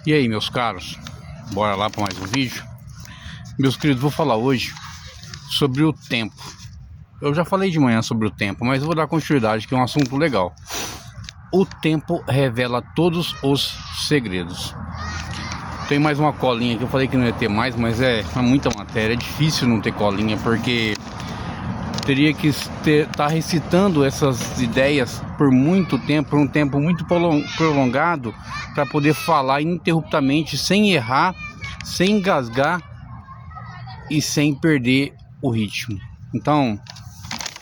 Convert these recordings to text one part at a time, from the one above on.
E aí, meus caros, bora lá para mais um vídeo. Meus queridos, vou falar hoje sobre o tempo. Eu já falei de manhã sobre o tempo, mas vou dar continuidade, que é um assunto legal. O tempo revela todos os segredos. Tem mais uma colinha que eu falei que não ia ter mais, mas é muita matéria. É difícil não ter colinha, porque teria que estar recitando essas ideias por muito tempo, por um tempo muito prolongado, para poder falar ininterruptamente, sem errar, sem engasgar e sem perder o ritmo. Então,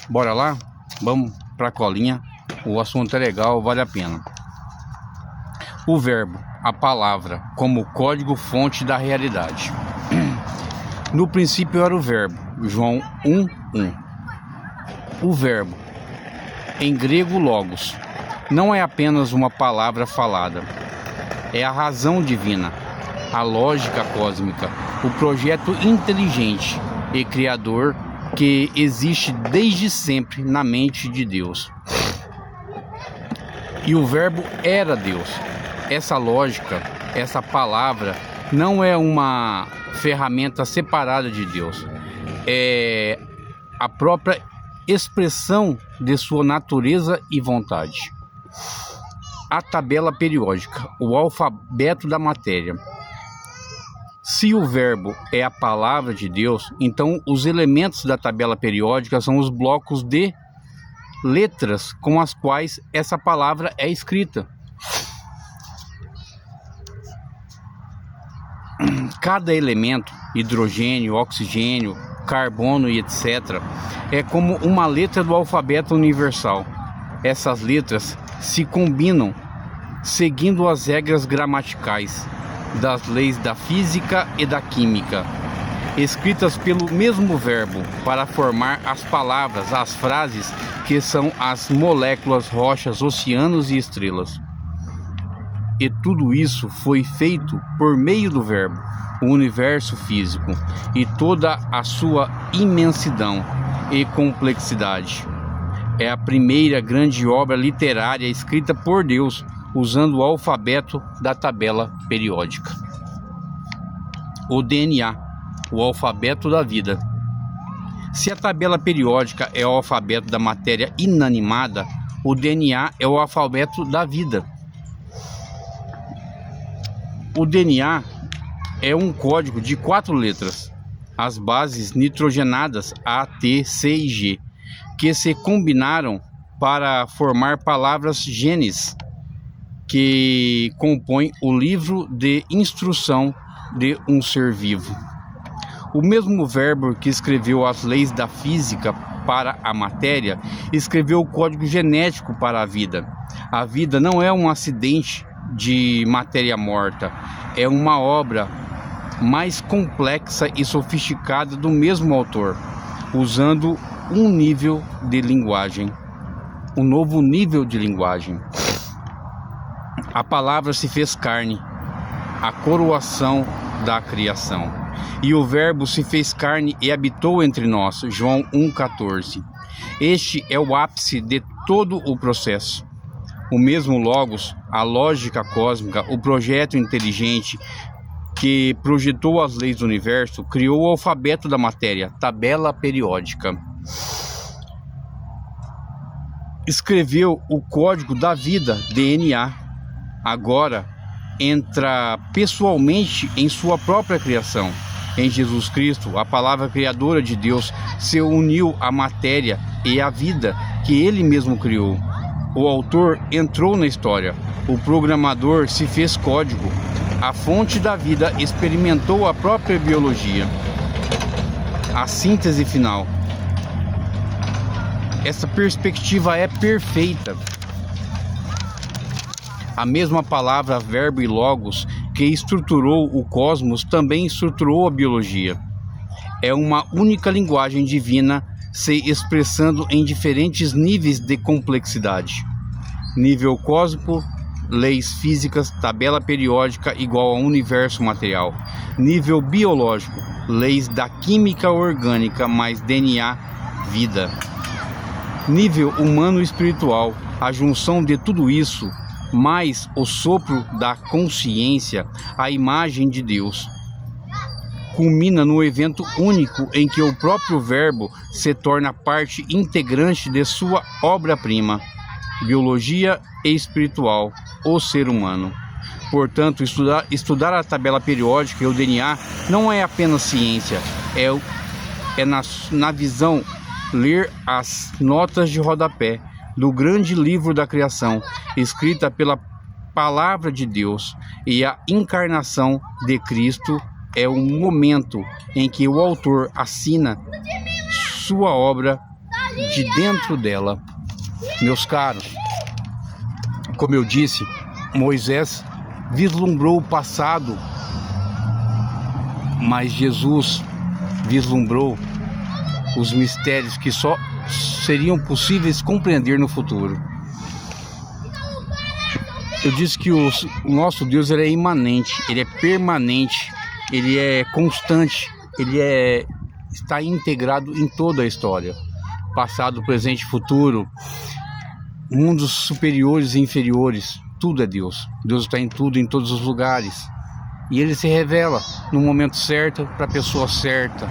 bora lá? Vamos para a colinha. O assunto é legal, vale a pena. O verbo, a palavra, como código-fonte da realidade. No princípio era o verbo, João 1:1. O verbo, em grego logos, não é apenas uma palavra falada, é a razão divina, a lógica cósmica, o projeto inteligente e criador que existe desde sempre na mente de Deus. E o verbo era Deus. Essa lógica, essa palavra, não é uma ferramenta separada de Deus, é a própria expressão de sua natureza e vontade. A tabela periódica, o alfabeto da matéria. Se o verbo é a palavra de Deus, então os elementos da tabela periódica são os blocos de letras com as quais essa palavra é escrita. Cada elemento, hidrogênio, oxigênio, carbono e etc., é como uma letra do alfabeto universal. Essas letras se combinam seguindo as regras gramaticais das leis da física e da química, escritas pelo mesmo verbo para formar as palavras, as frases, que são as moléculas, rochas, oceanos e estrelas. E tudo isso foi feito por meio do verbo, o universo físico e toda a sua imensidão e complexidade. É a primeira grande obra literária escrita por Deus usando o alfabeto da tabela periódica. O DNA, o alfabeto da vida. Se a tabela periódica é o alfabeto da matéria inanimada, o DNA é o alfabeto da vida. O DNA é um código de 4 letras, as bases nitrogenadas A, T, C e G, que se combinaram para formar palavras genes, que compõem o livro de instrução de um ser vivo. O mesmo verbo que escreveu as leis da física para a matéria, escreveu o código genético para a vida. A vida não é um acidente de matéria morta, é uma obra mais complexa e sofisticada do mesmo autor, usando um nível de linguagem, um novo nível de linguagem. A palavra se fez carne, a coroação da criação, e o verbo se fez carne e habitou entre nós, João 1,14. Este é o ápice de todo o processo. O mesmo Logos, a lógica cósmica, o projeto inteligente que projetou as leis do universo, criou o alfabeto da matéria, tabela periódica. Escreveu o código da vida, DNA. Agora entra pessoalmente em sua própria criação. Em Jesus Cristo, a palavra criadora de Deus se uniu à matéria e à vida que ele mesmo criou. O autor entrou na história, o programador se fez código, a fonte da vida experimentou a própria biologia. A síntese final. Essa perspectiva é perfeita. A mesma palavra verbo e logos que estruturou o cosmos também estruturou a biologia. É uma única linguagem divina se expressando em diferentes níveis de complexidade. Nível cósmico, leis físicas, tabela periódica igual ao universo material. Nível biológico, leis da química orgânica mais DNA, vida. Nível humano espiritual, a junção de tudo isso, mas o sopro da consciência, a imagem de Deus, culmina no evento único em que o próprio Verbo se torna parte integrante de sua obra-prima, biologia e espiritual, o ser humano. Portanto, estudar a tabela periódica e o DNA não é apenas ciência, na visão ler as notas de rodapé do grande livro da criação, escrita pela palavra de Deus, e a encarnação de Cristo é o momento em que o autor assina sua obra de dentro dela. Meus caros, como eu disse, Moisés vislumbrou o passado, mas Jesus vislumbrou os mistérios que só seriam possíveis compreender no futuro. Eu disse que o nosso Deus, ele é imanente, ele é permanente, ele é constante, está integrado em toda a história, passado, presente e futuro, mundos superiores e inferiores. Tudo é Deus. Deus está em tudo, em todos os lugares, e ele se revela no momento certo, para a pessoa certa,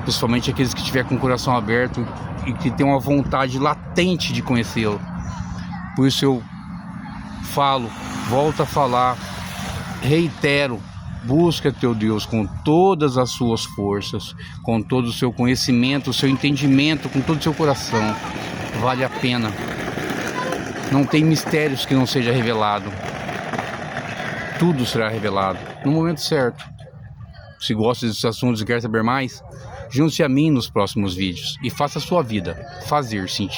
principalmente aqueles que estiver com o coração aberto e que tem uma vontade latente de conhecê-lo. Por isso eu falo, volto a falar, reitero: busca teu Deus com todas as suas forças, com todo o seu conhecimento, o seu entendimento, com todo o seu coração. Vale a pena. Não tem mistérios que não seja revelado. Tudo será revelado no momento certo. Se gosta desses assuntos e quer saber mais, junte-se a mim nos próximos vídeos e faça a sua vida fazer sentido.